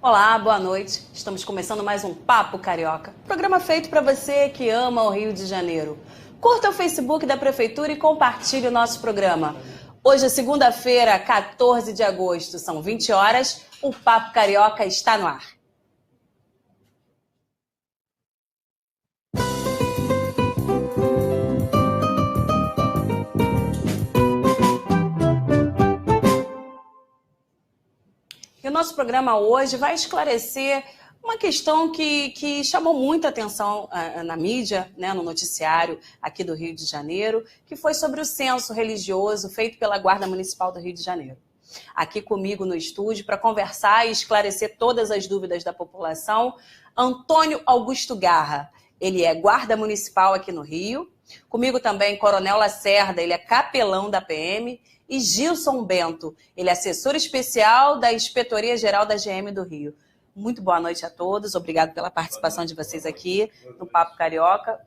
Olá, boa noite. Estamos começando mais um Papo Carioca, programa feito para você que ama o Rio de Janeiro. Curta o Facebook da Prefeitura e compartilhe o nosso programa. Hoje é segunda-feira, 14 de agosto, são 20 horas, o Papo Carioca está no ar. E o nosso programa hoje vai esclarecer uma questão que chamou muita atenção na mídia, né, no noticiário aqui do Rio de Janeiro, que foi sobre o censo religioso feito pela Guarda Municipal do Rio de Janeiro. Aqui comigo no estúdio para conversar e esclarecer todas as dúvidas da população, Antônio Augusto Garra. Ele é guarda municipal aqui no Rio. Comigo também Coronel Lacerda, ele é capelão da PM. E Gilson Bento, ele é assessor especial da Inspetoria-Geral da GM do Rio. Muito boa noite a todos, obrigado pela participação de vocês aqui no Papo Carioca.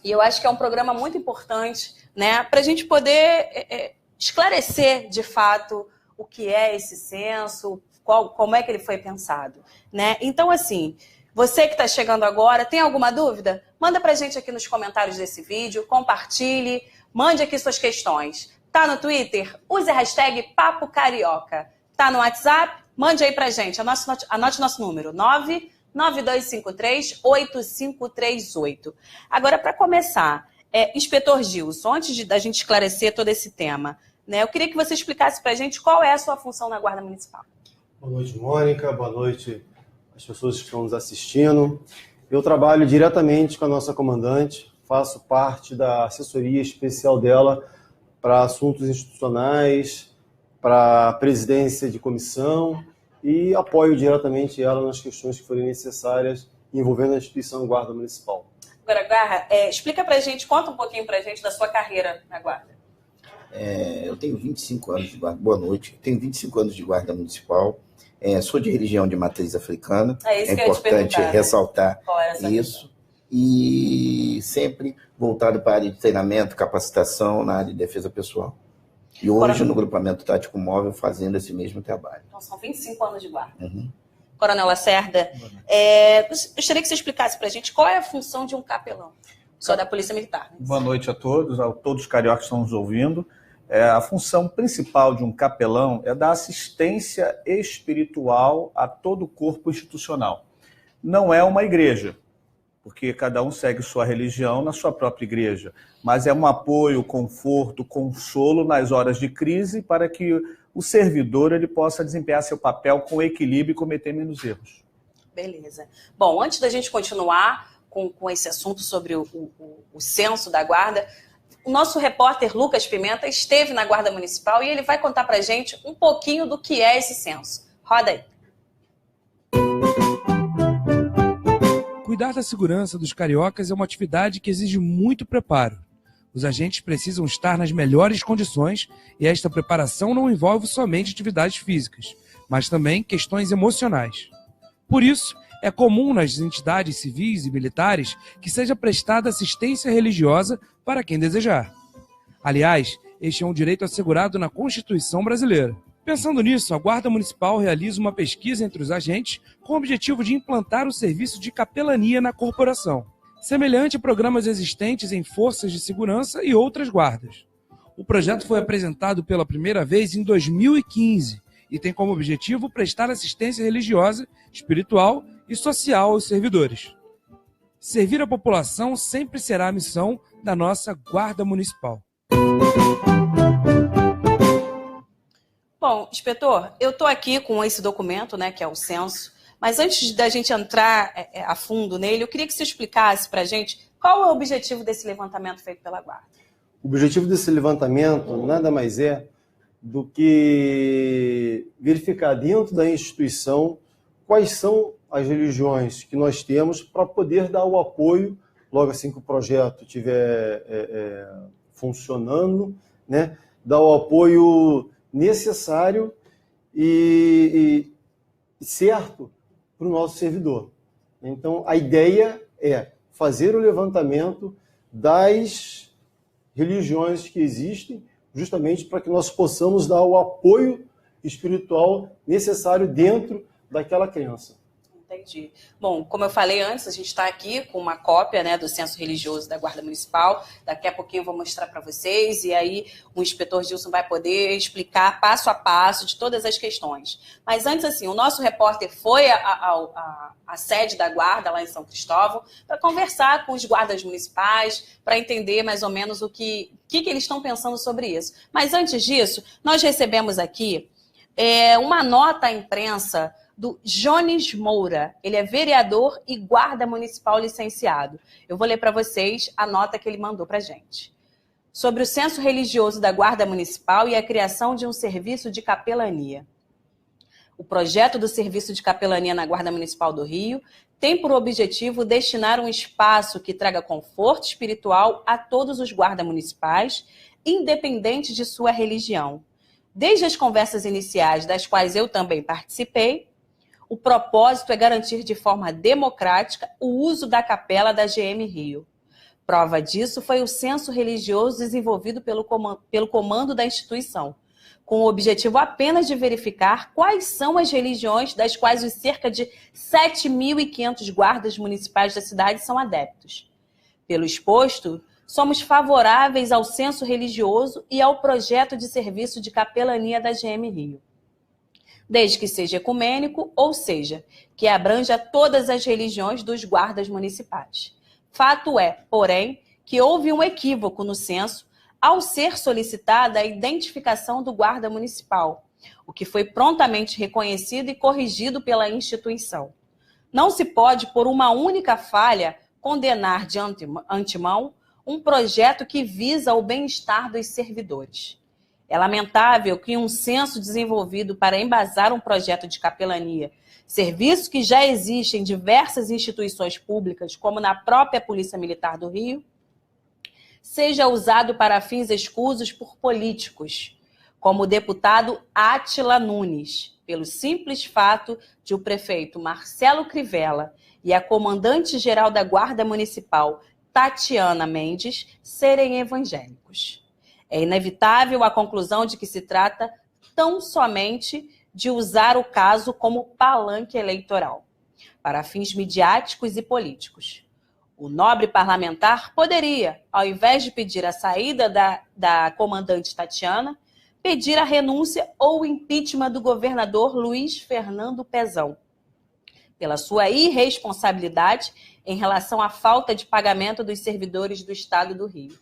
E eu acho que é um programa muito importante, né, para a gente poder esclarecer, de fato, o que é esse censo, como é que ele foi pensado, né? Então, assim, você que está chegando agora, tem alguma dúvida? Manda para a gente aqui nos comentários desse vídeo, compartilhe, mande aqui suas questões. Tá no Twitter? Use a hashtag Papo Carioca. Tá no WhatsApp? Mande aí pra gente. Anote nosso número, 99253-8538. Agora, para começar, Inspetor Gilson, antes da gente esclarecer todo esse tema, né, eu queria que você explicasse pra gente qual é a sua função na Guarda Municipal. Boa noite, Mônica. Boa noite às pessoas que estão nos assistindo. Eu trabalho diretamente com a nossa comandante, faço parte da assessoria especial dela para assuntos institucionais, para a presidência de comissão e apoio diretamente ela nas questões que forem necessárias envolvendo a instituição Guarda Municipal. Agora, Garra, explica para a gente, conta um pouquinho para a gente da sua carreira na Guarda. Eu tenho 25 anos de guarda. Boa noite. Tenho 25 anos de Guarda Municipal. Sou de religião de matriz africana. É importante ressaltar isso. E sempre voltado para a área de treinamento, capacitação na área de defesa pessoal. E hoje no Grupamento Tático Móvel fazendo esse mesmo trabalho. Então são 25 anos de guarda. Uhum. Coronel Lacerda, gostaria que você explicasse para a gente qual é a função de um capelão, só da Polícia Militar. Né? Boa noite a todos os cariocas que estão nos ouvindo. A função principal de um capelão é dar assistência espiritual a todo o corpo institucional. Não é uma igreja, porque cada um segue sua religião na sua própria igreja, mas é um apoio, conforto, consolo nas horas de crise para que o servidor ele possa desempenhar seu papel com equilíbrio e cometer menos erros. Beleza. Bom, antes da gente continuar com esse assunto sobre o censo da Guarda, o nosso repórter Lucas Pimenta esteve na Guarda Municipal e ele vai contar para a gente um pouquinho do que é esse censo. Roda aí. Cuidar da segurança dos cariocas é uma atividade que exige muito preparo. Os agentes precisam estar nas melhores condições e esta preparação não envolve somente atividades físicas, mas também questões emocionais. Por isso, é comum nas entidades civis e militares que seja prestada assistência religiosa para quem desejar. Aliás, este é um direito assegurado na Constituição brasileira. Pensando nisso, a Guarda Municipal realiza uma pesquisa entre os agentes com o objetivo de implantar o serviço de capelania na corporação, semelhante a programas existentes em forças de segurança e outras guardas. O projeto foi apresentado pela primeira vez em 2015 e tem como objetivo prestar assistência religiosa, espiritual e social aos servidores. Servir a população sempre será a missão da nossa Guarda Municipal. Bom, inspetor, eu estou aqui com esse documento, né, que é o censo, mas antes da gente entrar a fundo nele, eu queria que você explicasse para a gente qual é o objetivo desse levantamento feito pela Guarda. O objetivo desse levantamento nada mais é do que verificar dentro da instituição quais são as religiões que nós temos para poder dar o apoio, logo assim que o projeto estiver funcionando, né, dar o apoio necessário e certo para o nosso servidor. Então, a ideia é fazer o levantamento das religiões que existem, justamente para que nós possamos dar o apoio espiritual necessário dentro daquela crença. Entendi. Bom, como eu falei antes, a gente está aqui com uma cópia, né, do censo religioso da Guarda Municipal. Daqui a pouquinho eu vou mostrar para vocês e aí o inspetor Gilson vai poder explicar passo a passo de todas as questões. Mas antes, assim, o nosso repórter foi à sede da Guarda, lá em São Cristóvão, para conversar com os guardas municipais, para entender mais ou menos o que eles estão pensando sobre isso. Mas antes disso, nós recebemos aqui uma nota à imprensa do Jones Moura. Ele é vereador e guarda municipal licenciado. Eu vou ler para vocês a nota que ele mandou para a gente. Sobre o censo religioso da Guarda Municipal e a criação de um serviço de capelania. O projeto do serviço de capelania na Guarda Municipal do Rio tem por objetivo destinar um espaço que traga conforto espiritual a todos os guardas municipais, independente de sua religião. Desde as conversas iniciais, das quais eu também participei, o propósito é garantir de forma democrática o uso da capela da GM Rio. Prova disso foi o censo religioso desenvolvido pelo comando da instituição, com o objetivo apenas de verificar quais são as religiões das quais os cerca de 7.500 guardas municipais da cidade são adeptos. Pelo exposto, somos favoráveis ao censo religioso e ao projeto de serviço de capelania da GM Rio, desde que seja ecumênico, ou seja, que abranja todas as religiões dos guardas municipais. Fato é, porém, que houve um equívoco no censo ao ser solicitada a identificação do guarda municipal, o que foi prontamente reconhecido e corrigido pela instituição. Não se pode, por uma única falha, condenar de antemão um projeto que visa o bem-estar dos servidores. É lamentável que um censo desenvolvido para embasar um projeto de capelania, serviço que já existe em diversas instituições públicas, como na própria Polícia Militar do Rio, seja usado para fins escusos por políticos, como o deputado Átila Nunes, pelo simples fato de o prefeito Marcelo Crivella e a comandante-geral da Guarda Municipal, Tatiana Mendes, serem evangélicos. É inevitável a conclusão de que se trata tão somente de usar o caso como palanque eleitoral, para fins midiáticos e políticos. O nobre parlamentar poderia, ao invés de pedir a saída da comandante Tatiana, pedir a renúncia ou o impeachment do governador Luiz Fernando Pezão, pela sua irresponsabilidade em relação à falta de pagamento dos servidores do Estado do Rio.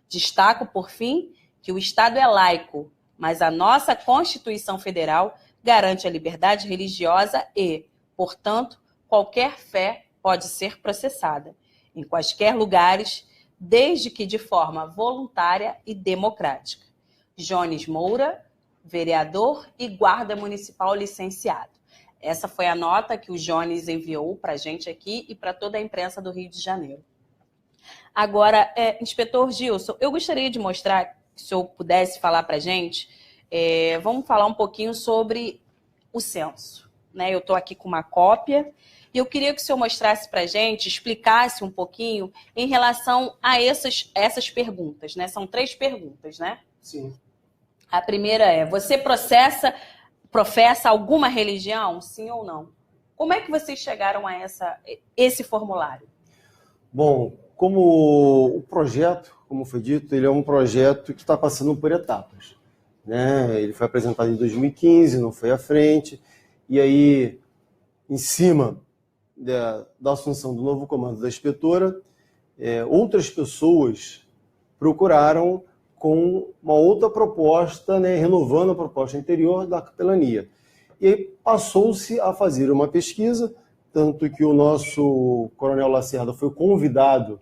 Destaco, por fim, que o Estado é laico, mas a nossa Constituição Federal garante a liberdade religiosa e, portanto, qualquer fé pode ser processada, em quaisquer lugares, desde que de forma voluntária e democrática. Jones Moura, vereador e guarda municipal licenciado. Essa foi a nota que o Jones enviou para a gente aqui e para toda a imprensa do Rio de Janeiro. Agora, inspetor Gilson, eu gostaria de mostrar, se o senhor pudesse falar para a gente, vamos falar um pouquinho sobre o censo. Né? Eu estou aqui com uma cópia e eu queria que o senhor mostrasse para a gente, explicasse um pouquinho em relação a essas perguntas. Né? São 3 perguntas, né? Sim. A primeira é, você professa alguma religião, sim ou não? Como é que vocês chegaram a esse formulário? Bom, como o projeto, como foi dito, ele é um projeto que está passando por etapas. Né? Ele foi apresentado em 2015, não foi à frente, e aí, em cima da assunção do novo comando da inspetora, outras pessoas procuraram com uma outra proposta, né, renovando a proposta anterior da capelania. E aí passou-se a fazer uma pesquisa, tanto que o nosso coronel Lacerda foi convidado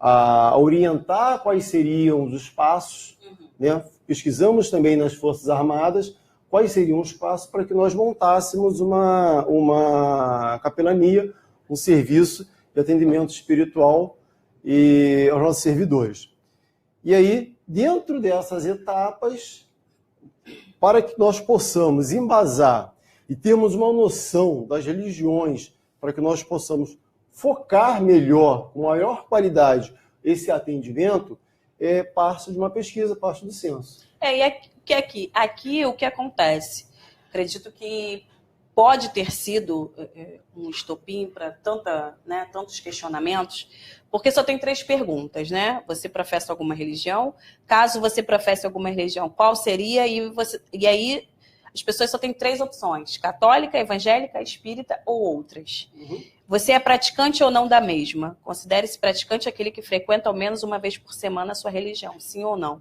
a orientar quais seriam os passos, né? Pesquisamos também nas Forças Armadas quais seriam os passos para que nós montássemos uma capelania, um serviço de atendimento espiritual aos nossos servidores. E aí, dentro dessas etapas, para que nós possamos embasar e termos uma noção das religiões, para que nós possamos focar melhor, com maior qualidade, esse atendimento, parte de uma pesquisa, parte do censo. E aqui o que acontece? Acredito que pode ter sido um estopim para tantos questionamentos, porque só tem 3 perguntas, né? Você professa alguma religião? Caso você professe alguma religião, qual seria? E aí as pessoas só têm 3 opções: católica, evangélica, espírita ou outras. Uhum. Você é praticante ou não da mesma? Considere-se praticante aquele que frequenta ao menos uma vez por semana a sua religião, sim ou não?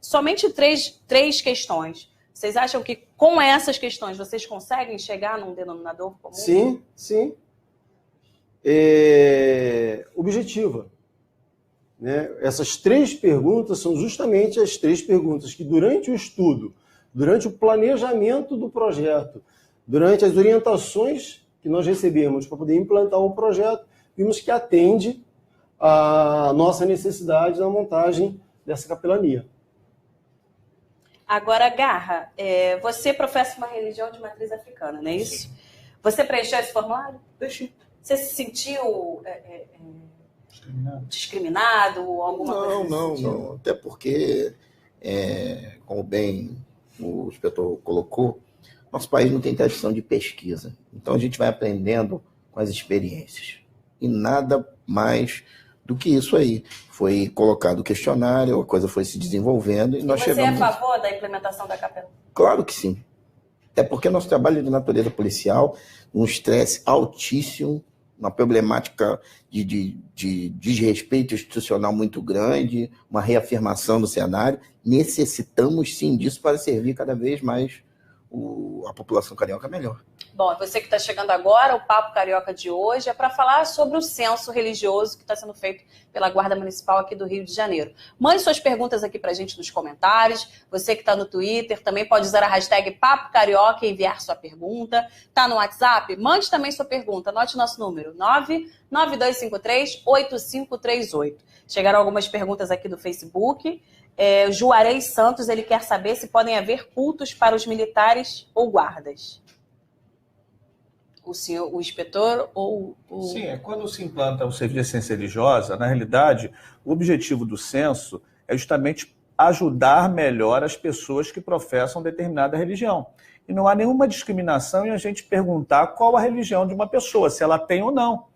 Somente 3 questões. Vocês acham que com essas questões vocês conseguem chegar num denominador comum? Sim, sim. Objetiva. Né? Essas 3 perguntas são justamente as 3 perguntas que, durante o estudo, durante o planejamento do projeto, durante as orientações que nós recebemos para poder implantar o projeto, vimos que atende à nossa necessidade na montagem dessa capelania. Agora, Garra, você professa uma religião de matriz africana, não é isso? Sim. Você preencheu esse formulário? Deixei. Você se sentiu discriminado? Alguma coisa não. Até porque, como bem o inspetor colocou, nosso país não tem tradição de pesquisa. Então a gente vai aprendendo com as experiências. E nada mais do que isso aí. Foi colocado o questionário, a coisa foi se desenvolvendo e nós chegamos... Você é a favor da implementação da capela? Claro que sim. Até porque nosso trabalho é de natureza policial, um estresse altíssimo, uma problemática de desrespeito institucional muito grande, uma reafirmação do cenário. Necessitamos sim disso para servir cada vez mais a população carioca melhor. Bom, você que está chegando agora, o Papo Carioca de hoje é para falar sobre o censo religioso que está sendo feito pela Guarda Municipal aqui do Rio de Janeiro. Mande suas perguntas aqui para a gente nos comentários. Você que está no Twitter também pode usar a hashtag Papo Carioca e enviar sua pergunta. Está no WhatsApp? Mande também sua pergunta. Anote nosso número, 99253-8538. Chegaram algumas perguntas aqui no Facebook. Juarez Santos, ele quer saber se podem haver cultos para os militares ou guardas. O inspetor ou o... Sim, quando se implanta o serviço de assistência religiosa, na realidade, o objetivo do censo é justamente ajudar melhor as pessoas que professam determinada religião. E não há nenhuma discriminação em a gente perguntar qual a religião de uma pessoa, se ela tem ou não.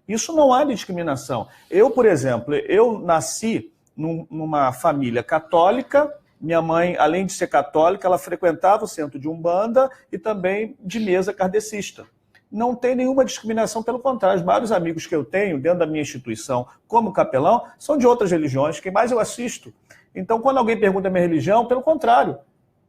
Isso não há discriminação. Eu, por exemplo, nasci numa família católica. Minha mãe, além de ser católica, ela frequentava o centro de Umbanda e também de mesa kardecista. Não tem nenhuma discriminação, pelo contrário. Os vários amigos que eu tenho dentro da minha instituição como capelão são de outras religiões, quem mais eu assisto. Então, quando alguém pergunta a minha religião, pelo contrário,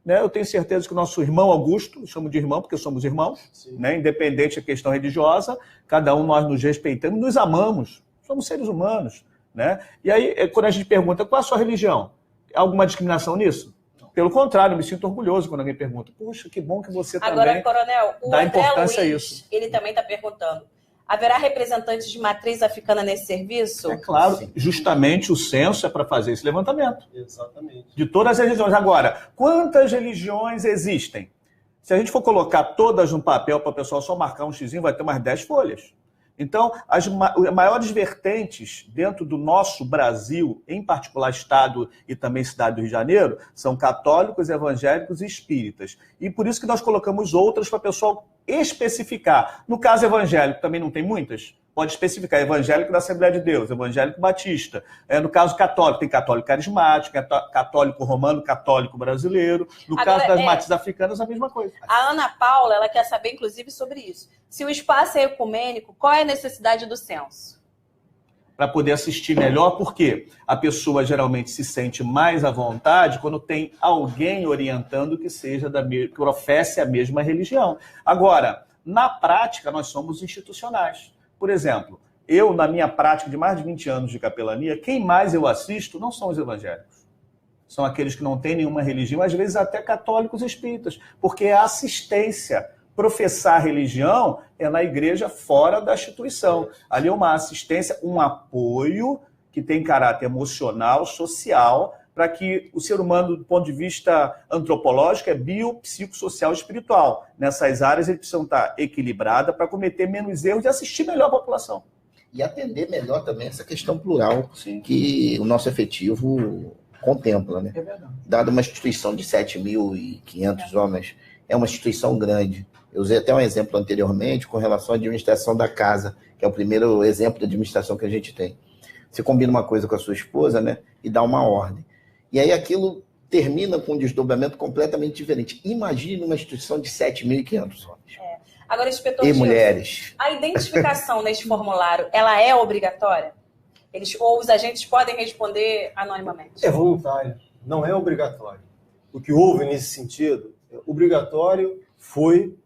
né, eu tenho certeza que o nosso irmão Augusto, eu chamo de irmão porque somos irmãos, né, independente da questão religiosa, cada um nós nos respeitamos, nos amamos, somos seres humanos. Né? E aí, quando a gente pergunta qual é a sua religião, há alguma discriminação nisso? Pelo contrário, eu me sinto orgulhoso quando alguém pergunta. Puxa, que bom que você Agora, também Coronel, dá importância a isso. Ele também está perguntando, haverá representantes de matriz africana nesse serviço? É claro, sim. Justamente o censo é para fazer esse levantamento. Exatamente. De todas as religiões. Agora, quantas religiões existem? Se a gente for colocar todas no papel para o pessoal só marcar um xizinho, vai ter umas 10 folhas. Então, as maiores vertentes dentro do nosso Brasil, em particular Estado e também cidade do Rio de Janeiro, são católicos, evangélicos e espíritas. E por isso que nós colocamos outras para o pessoal especificar. No caso evangélico, também não tem muitas? Pode especificar evangélico da Assembleia de Deus, evangélico batista. No caso católico, tem católico carismático, católico romano, católico brasileiro. No caso das matrizes africanas, a mesma coisa. A Ana Paula, ela quer saber, inclusive, sobre isso. Se o espaço é ecumênico, qual é a necessidade do censo? Para poder assistir melhor, porque a pessoa geralmente se sente mais à vontade quando tem alguém orientando que que professe a mesma religião. Agora, na prática, nós somos institucionais. Por exemplo, eu, na minha prática de mais de 20 anos de capelania, quem mais eu assisto não são os evangélicos. São aqueles que não têm nenhuma religião, às vezes até católicos e espíritas, porque é assistência. Professar religião é na igreja fora da instituição. Ali é uma assistência, um apoio que tem caráter emocional, social, para que o ser humano, do ponto de vista antropológico, é biopsicossocial e espiritual. Nessas áreas, eles precisam estar equilibrados para cometer menos erros e assistir melhor a população. E atender melhor também essa questão plural, sim, que o nosso efetivo contempla. Né? É verdade. Dada uma instituição de 7.500 homens é uma instituição grande. Eu usei até um exemplo anteriormente com relação à administração da casa, que é o primeiro exemplo de administração que a gente tem. Você combina uma coisa com a sua esposa, né, e dá uma ordem. E aí aquilo termina com um desdobramento completamente diferente. Imagine uma instituição de 7.500 homens. Agora, inspetor E Gilson, mulheres. a identificação neste formulário, ela é obrigatória? Ou os agentes podem responder anonimamente? É voluntário, não é obrigatório. O que houve nesse sentido, obrigatório foi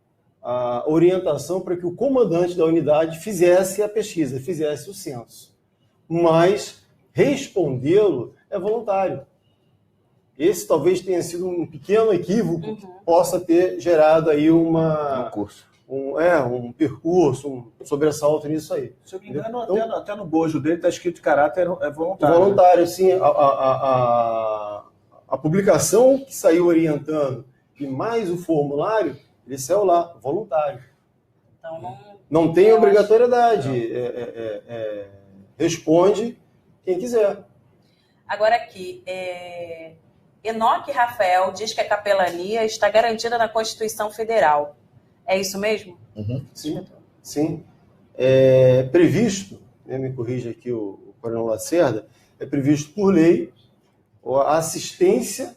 a orientação para que o comandante da unidade fizesse a pesquisa, fizesse o censo. Mas respondê-lo é voluntário. Esse talvez tenha sido um pequeno equívoco que possa ter gerado aí um percurso, um sobressalto nisso aí. Se eu me engano, até no bojo dele está escrito caráter voluntário. Voluntário, sim. A publicação que saiu orientando e mais o formulário, ele saiu lá, voluntário. Então, não tem obrigatoriedade. Responde quem quiser. Agora aqui, Enoque Rafael diz que a capelania está garantida na Constituição Federal. É isso mesmo? Sim. É previsto, me corrija aqui o Coronel Lacerda, é previsto por lei a assistência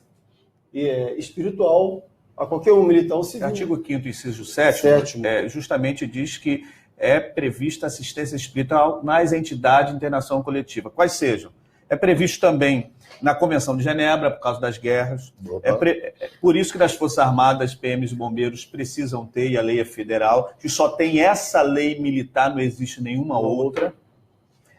espiritual a qualquer um militar ou civil. O artigo 5º, inciso 7º, justamente diz que é prevista assistência espiritual nas entidades de internação coletiva, quais sejam. É previsto também na Convenção de Genebra, por causa das guerras. Por isso que nas Forças Armadas, PMs e bombeiros precisam ter, e a lei é federal, que só tem essa lei militar, não existe nenhuma outra.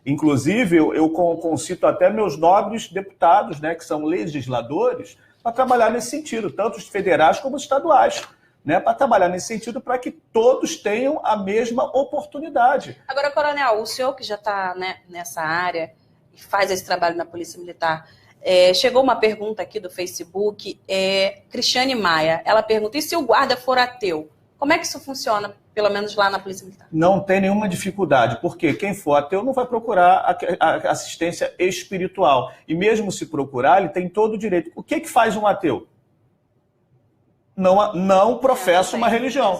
Inclusive, eu concito até meus nobres deputados, né, que são legisladores, para trabalhar nesse sentido, tanto os federais como os estaduais, né, para trabalhar nesse sentido para que todos tenham a mesma oportunidade. Agora, Coronel, o senhor que já está, né, nessa área e faz esse trabalho na Polícia Militar, chegou uma pergunta aqui do Facebook, Cristiane Maia, ela pergunta, e se o guarda for ateu? Como é que isso funciona, pelo menos lá na Polícia Militar? Não tem nenhuma dificuldade, porque quem for ateu não vai procurar a assistência espiritual. E mesmo se procurar, ele tem todo o direito. O que faz um ateu? Não professa uma religião.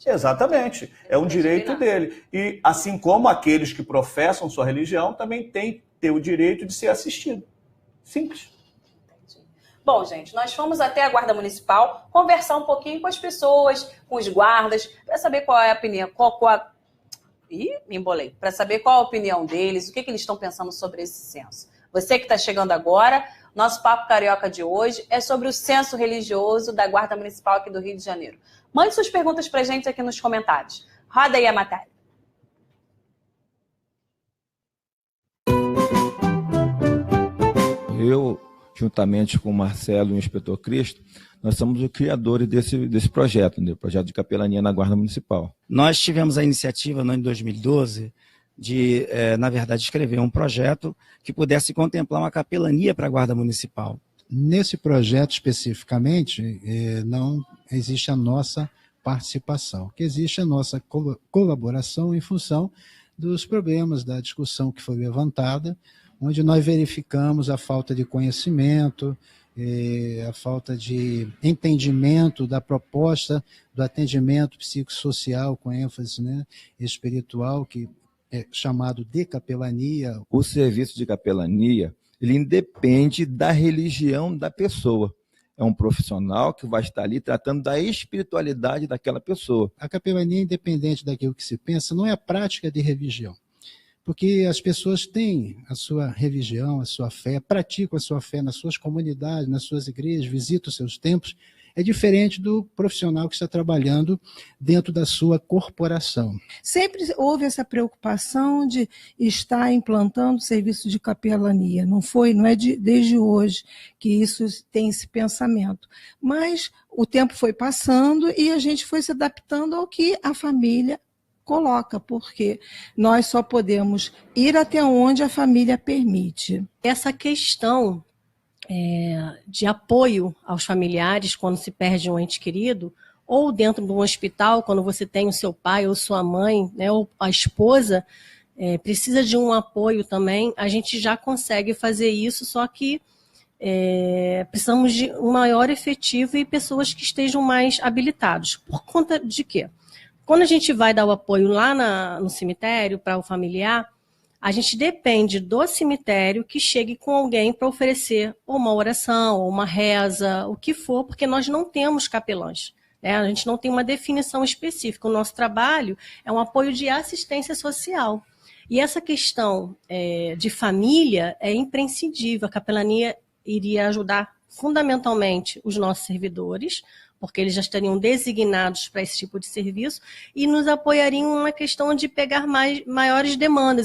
Exatamente. É um direito dele. E assim como aqueles que professam sua religião também têm ter o direito de ser assistido. Simples. Bom, gente, nós fomos até a Guarda Municipal conversar um pouquinho com as pessoas, com os guardas, para saber qual é a opinião, me embolei. Para saber qual a opinião deles, o que eles estão pensando sobre esse censo. Você que está chegando agora, nosso Papo Carioca de hoje é sobre o censo religioso da Guarda Municipal aqui do Rio de Janeiro. Mande suas perguntas para a gente aqui nos comentários. Roda aí a matéria. Eu, juntamente com o Marcelo e o Inspetor Cristo, nós somos os criadores desse projeto, né? O projeto de capelania na Guarda Municipal. Nós tivemos a iniciativa no ano de 2012 de, na verdade, escrever um projeto que pudesse contemplar uma capelania para a Guarda Municipal. Nesse projeto especificamente, não existe a nossa participação, que existe a nossa colaboração em função dos problemas da discussão que foi levantada, onde nós verificamos a falta de conhecimento, a falta de entendimento da proposta do atendimento psicossocial com ênfase, né, espiritual, que é chamado de capelania. O serviço de capelania, ele independe da religião da pessoa. É um profissional que vai estar ali tratando da espiritualidade daquela pessoa. A capelania, independente daquilo que se pensa, não é a prática de religião. Porque as pessoas têm a sua religião, a sua fé, praticam a sua fé nas suas comunidades, nas suas igrejas, visitam os seus templos. É diferente do profissional que está trabalhando dentro da sua corporação. Sempre houve essa preocupação de estar implantando serviço de capelania. Não é desde hoje que isso tem esse pensamento. Mas o tempo foi passando e a gente foi se adaptando ao que a família coloca, porque nós só podemos ir até onde a família permite. Essa questão de apoio aos familiares quando se perde um ente querido, ou dentro de um hospital, quando você tem o seu pai ou sua mãe, né, ou a esposa, precisa de um apoio também, a gente já consegue fazer isso, só que precisamos de um maior efetivo e pessoas que estejam mais habilitados. Por conta de quê? Quando a gente vai dar o apoio lá no cemitério para o familiar, a gente depende do cemitério que chegue com alguém para oferecer ou uma oração, ou uma reza, o que for, porque nós não temos capelães. A gente não tem uma definição específica. O nosso trabalho é um apoio de assistência social. E essa questão de família é imprescindível. A capelania iria ajudar fundamentalmente os nossos servidores, porque eles já estariam designados para esse tipo de serviço, e nos apoiariam na questão de pegar maiores demandas.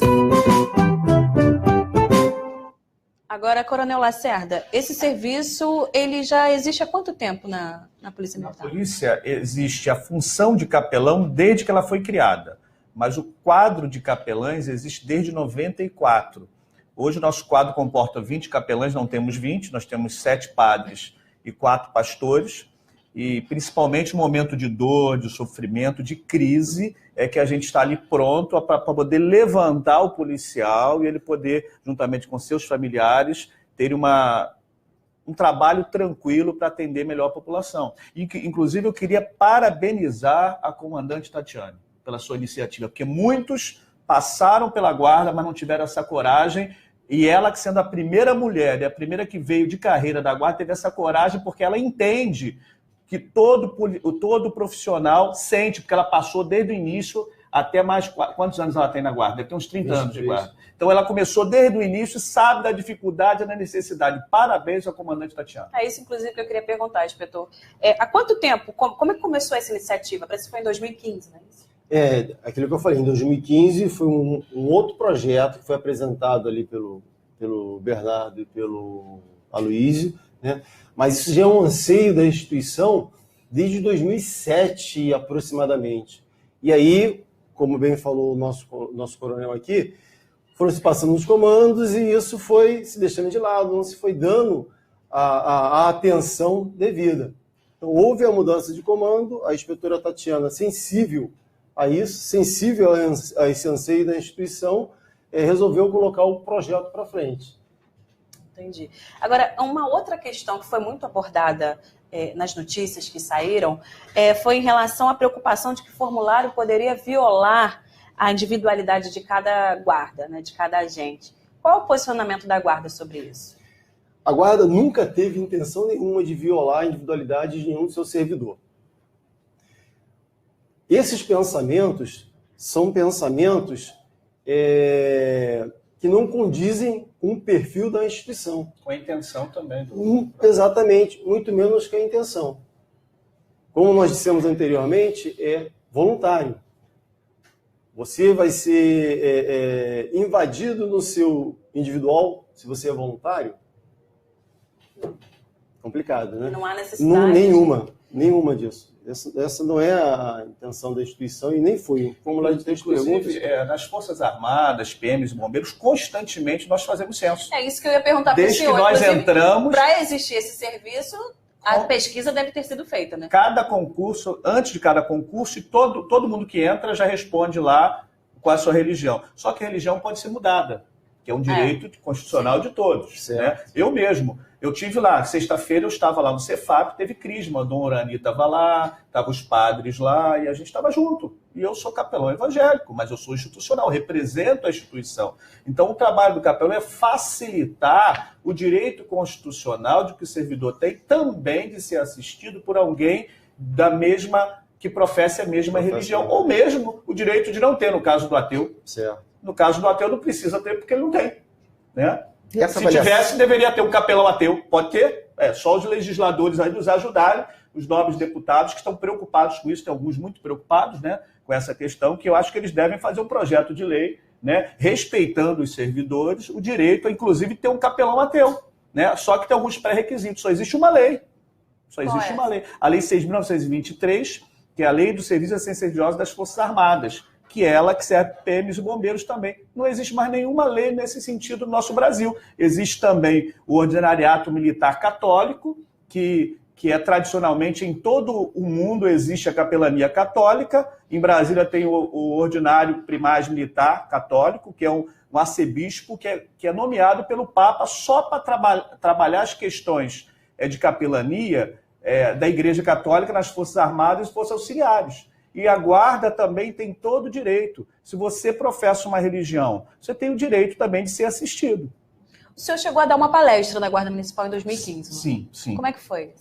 Agora, Coronel Lacerda, esse serviço ele já existe há quanto tempo na Polícia Militar? Na Polícia existe a função de capelão desde que ela foi criada, mas o quadro de capelães existe desde 94. Hoje o nosso quadro comporta 20 capelães, não temos 20, nós temos 7 padres e 4 pastores, e principalmente no momento de dor, de sofrimento, de crise, é que a gente está ali pronto para poder levantar o policial e ele poder, juntamente com seus familiares, ter um trabalho tranquilo para atender melhor a população. E, inclusive, eu queria parabenizar a comandante Tatiane pela sua iniciativa, porque muitos passaram pela guarda, mas não tiveram essa coragem, e ela, que sendo a primeira mulher, a primeira que veio de carreira da guarda, teve essa coragem porque ela entende que todo profissional sente, porque ela passou desde o início até mais... Quantos anos ela tem na guarda? Deve ter uns 30 anos de guarda. Então ela começou desde o início e sabe da dificuldade e da necessidade. Parabéns ao comandante Tatiana. É isso, inclusive, que eu queria perguntar, inspetor. Há quanto tempo, como é que começou essa iniciativa? Parece que foi em 2015, não é isso? Aquilo que eu falei, em 2015 foi um outro projeto que foi apresentado ali pelo Bernardo e pelo Aloysio, né? Mas isso já é um anseio da instituição desde 2007, aproximadamente. E aí, como bem falou o nosso coronel aqui, foram se passando os comandos e isso foi se deixando de lado, não se foi dando a atenção devida. Então, houve a mudança de comando, a inspetora Tatiana, sensível a isso, sensível a esse anseio da instituição, resolveu colocar o projeto para frente. Entendi. Agora, uma outra questão que foi muito abordada nas notícias que saíram foi em relação à preocupação de que o formulário poderia violar a individualidade de cada guarda, né, de cada agente. Qual é o posicionamento da guarda sobre isso? A guarda nunca teve intenção nenhuma de violar a individualidade de nenhum do seu servidor. Esses pensamentos são pensamentos que não condizem com o perfil da instituição. Com a intenção também. Exatamente, muito menos que a intenção. Como nós dissemos anteriormente, é voluntário. Você vai ser invadido no seu individual se você é voluntário? Complicado, né? Não há necessidade. Nenhuma disso. Essa não é a intenção da instituição e nem foi. O formulário de 3 perguntas. Nas Forças Armadas, PMs e bombeiros, constantemente nós fazemos censo. É isso que eu ia perguntar para o senhor. Desde que nós entramos... Para existir esse serviço, a pesquisa deve ter sido feita, né? Cada concurso, antes de cada concurso, todo mundo que entra já responde lá qual é a sua religião. Só que a religião pode ser mudada, que é um direito constitucional de todos. Né? Eu mesmo. Eu tive lá, sexta-feira eu estava lá no Cefap, teve crisma, Dom Orani estava lá, estavam os padres lá, e a gente estava junto. E eu sou capelão evangélico, mas eu sou institucional, represento a instituição. Então o trabalho do capelão é facilitar o direito constitucional de que o servidor tem também de ser assistido por alguém da mesma, que professe a mesma religião, ou mesmo o direito de não ter, no caso do ateu. Certo. No caso do ateu não precisa ter, porque ele não tem, né? Se tivesse, deveria ter um capelão ateu. Pode ter. Só os legisladores aí nos ajudarem, os nobres deputados que estão preocupados com isso, tem alguns muito preocupados, né, com essa questão, que eu acho que eles devem fazer um projeto de lei, né, respeitando os servidores, o direito a, inclusive, ter um capelão ateu. Né? Só que tem alguns pré-requisitos. Só existe uma lei. Uma lei. A Lei 6.923, que é a Lei do Serviço de Assistência Religiosa das Forças Armadas, que é ela que serve PMs e bombeiros também. Não existe mais nenhuma lei nesse sentido no nosso Brasil. Existe também o Ordinariato Militar Católico, que é tradicionalmente em todo o mundo existe a capelania católica. Em Brasília tem o Ordinário Primaz Militar Católico, que é um arcebispo que é nomeado pelo Papa só para trabalhar as questões de capelania da Igreja Católica nas Forças Armadas e Forças Auxiliares. E a guarda também tem todo o direito. Se você professa uma religião, você tem o direito também de ser assistido. O senhor chegou a dar uma palestra na Guarda Municipal em 2015, não? Sim, sim. Como é que foi?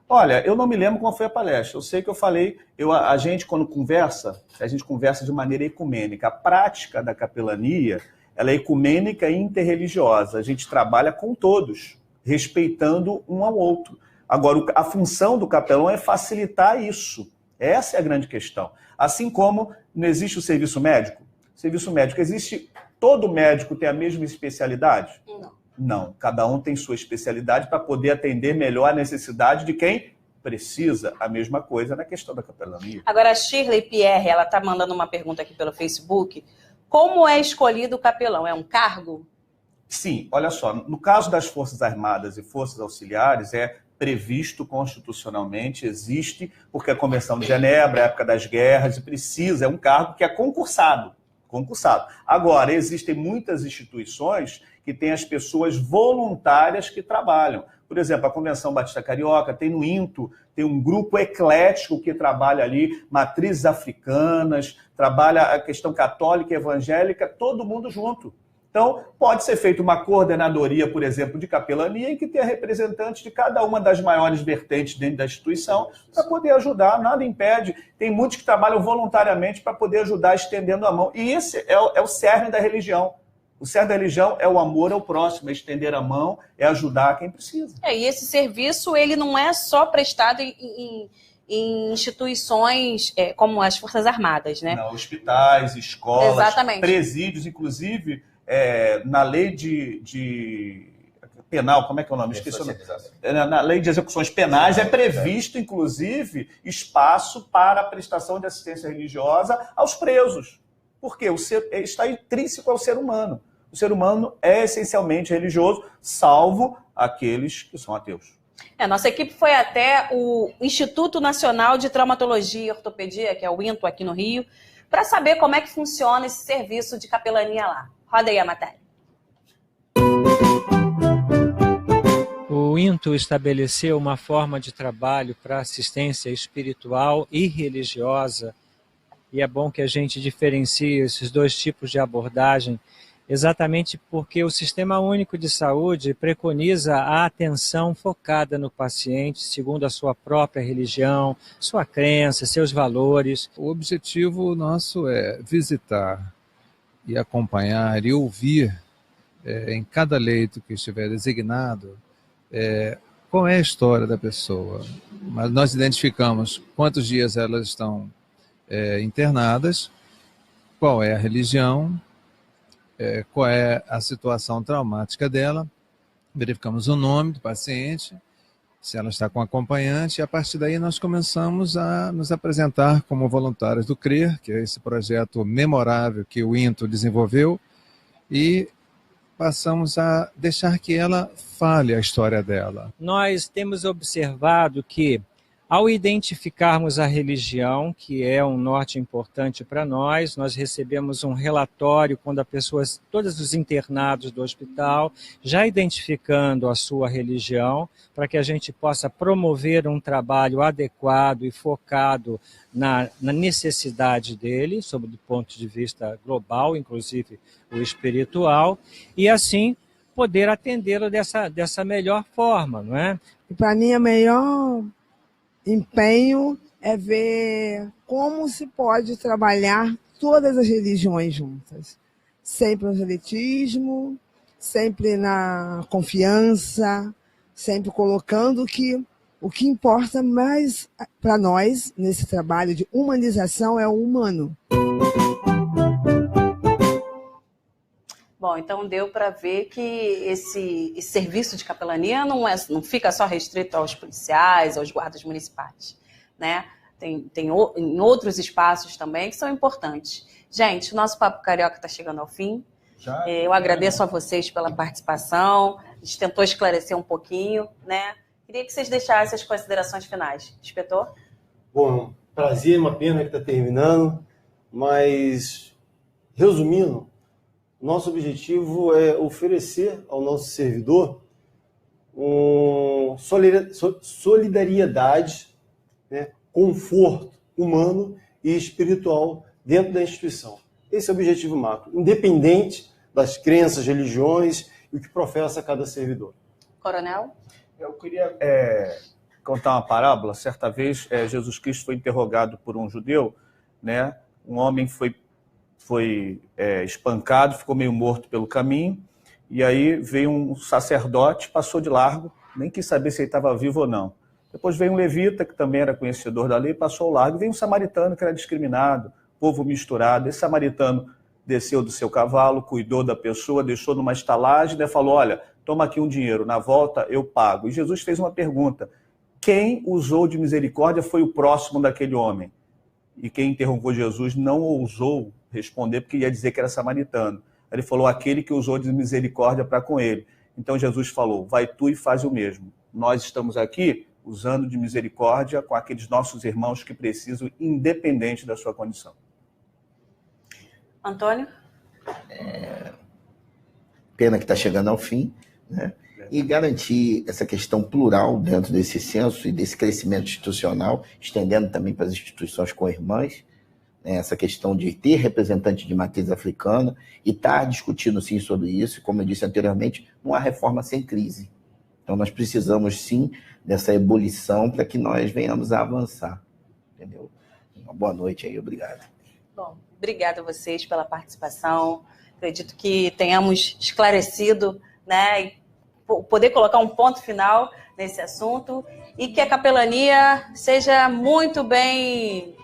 Olha, eu não me lembro qual foi a palestra. Eu sei que eu falei, a gente quando conversa, a gente conversa de maneira ecumênica. A prática da capelania, ela é ecumênica e interreligiosa. A gente trabalha com todos, respeitando um ao outro. Agora, a função do capelão é facilitar isso. Essa é a grande questão. Assim como não existe o serviço médico. Serviço médico existe, todo médico tem a mesma especialidade? Não. Não, cada um tem sua especialidade para poder atender melhor a necessidade de quem precisa. A mesma coisa na questão da capelania. Agora, a Shirley Pierre, ela está mandando uma pergunta aqui pelo Facebook. Como é escolhido o capelão? É um cargo? Sim, olha só, no caso das Forças Armadas e Forças Auxiliares, é previsto constitucionalmente, existe, porque a Convenção de Genebra, a época das guerras, precisa, é um cargo que é concursado. Agora, existem muitas instituições que têm as pessoas voluntárias que trabalham. Por exemplo, a Convenção Batista Carioca tem no INTO, tem um grupo eclético que trabalha ali, matrizes africanas, trabalha a questão católica e evangélica, todo mundo junto. Então, pode ser feita uma coordenadoria, por exemplo, de capelania, em que tenha representantes de cada uma das maiores vertentes dentro da instituição, para poder ajudar, nada impede. Tem muitos que trabalham voluntariamente para poder ajudar, estendendo a mão. E esse é o cerne da religião. O cerne da religião é o amor ao próximo, é estender a mão, é ajudar quem precisa. E esse serviço, ele não é só prestado em instituições como as Forças Armadas, né? Não, hospitais, escolas, exatamente, presídios, inclusive, na lei de penal, como é que é o nome? Esqueci o nome. Na lei de execuções penais é previsto, inclusive, espaço para a prestação de assistência religiosa aos presos. Por quê? Está intrínseco ao ser humano. O ser humano é essencialmente religioso, salvo aqueles que são ateus. Nossa equipe foi até o Instituto Nacional de Traumatologia e Ortopedia, que é o INTO aqui no Rio, para saber como é que funciona esse serviço de capelania lá. Roda aí a matéria. O INTO estabeleceu uma forma de trabalho para assistência espiritual e religiosa, e é bom que a gente diferencie esses dois tipos de abordagem, exatamente porque o Sistema Único de Saúde preconiza a atenção focada no paciente, segundo a sua própria religião, sua crença, seus valores. O objetivo nosso é visitar e acompanhar e ouvir em cada leito que estiver designado qual é a história da pessoa. Mas nós identificamos quantos dias elas estão internadas, qual é a religião, qual é a situação traumática dela, verificamos o nome do paciente, se ela está com acompanhante, e a partir daí nós começamos a nos apresentar como voluntários do CRER, que é esse projeto memorável que o INTO desenvolveu, e passamos a deixar que ela fale a história dela. Nós temos observado que, ao identificarmos a religião, que é um norte importante para nós recebemos um relatório quando a pessoa, todos os internados do hospital, já identificando a sua religião, para que a gente possa promover um trabalho adequado e focado na necessidade dele, sob o ponto de vista global, inclusive o espiritual, e assim poder atendê-lo dessa melhor forma, não é? Para mim, a melhor empenho é ver como se pode trabalhar todas as religiões juntas. Sem proselitismo, sempre na confiança, sempre colocando que o que importa mais para nós, nesse trabalho de humanização, é o humano. Bom, então deu para ver que esse serviço de capelania não fica só restrito aos policiais, aos guardas municipais, né? Tem em outros espaços também que são importantes. Gente, o nosso Papo Carioca está chegando ao fim. Eu agradeço a vocês pela participação. A gente tentou esclarecer um pouquinho, né? Queria que vocês deixassem as considerações finais. Inspetor? Bom, prazer, uma pena que está terminando, mas resumindo, Nosso objetivo é oferecer ao nosso servidor solidariedade, né, conforto humano e espiritual dentro da instituição. Esse é o objetivo macro, independente das crenças, religiões e o que professa cada servidor. Coronel? Eu queria contar uma parábola. Certa vez, Jesus Cristo foi interrogado por um judeu, né? Um homem foi espancado, ficou meio morto pelo caminho, e aí veio um sacerdote, passou de largo, nem quis saber se ele estava vivo ou não. Depois veio um levita, que também era conhecedor da lei, passou ao largo, e veio um samaritano que era discriminado, povo misturado. Esse samaritano desceu do seu cavalo, cuidou da pessoa, deixou numa estalagem, né, falou, olha, toma aqui um dinheiro, na volta eu pago. E Jesus fez uma pergunta, quem usou de misericórdia foi o próximo daquele homem? E quem interrogou Jesus não ousou responder, porque ia dizer que era samaritano. Ele falou, aquele que usou de misericórdia para com ele. Então Jesus falou, vai tu e faz o mesmo. Nós estamos aqui usando de misericórdia com aqueles nossos irmãos que precisam, independente da sua condição. Antônio? Pena que está chegando ao fim, né? E garantir essa questão plural dentro desse censo e desse crescimento institucional, estendendo também para as instituições co-irmãs, né? Essa questão de ter representante de matriz africana e estar discutindo sim sobre isso. Como eu disse anteriormente, não há reforma sem crise. Então nós precisamos sim dessa ebulição para que nós venhamos a avançar. Entendeu? Uma boa noite aí, obrigado. Bom, obrigada a vocês pela participação. Acredito que tenhamos esclarecido, né, e poder colocar um ponto final nesse assunto e que a capelania seja muito bem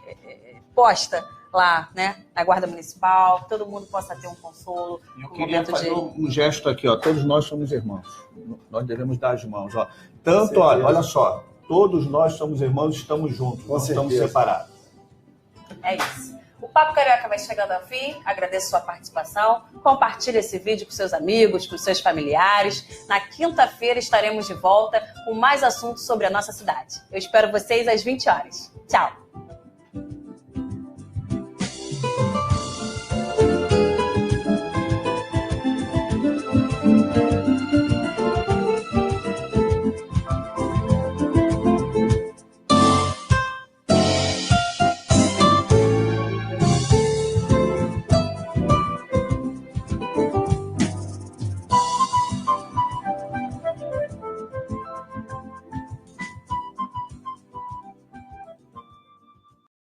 posta lá, né, na Guarda Municipal, que todo mundo possa ter um consolo. Eu queria fazer um gesto aqui, ó. Todos nós somos irmãos. Nós devemos dar as mãos, ó. Tanto, olha só, todos nós somos irmãos, estamos juntos, não estamos separados. É isso. O Papo Carioca vai chegando ao fim. Agradeço sua participação. Compartilhe esse vídeo com seus amigos, com seus familiares. Na quinta-feira estaremos de volta com mais assuntos sobre a nossa cidade. Eu espero vocês às 20 horas. Tchau!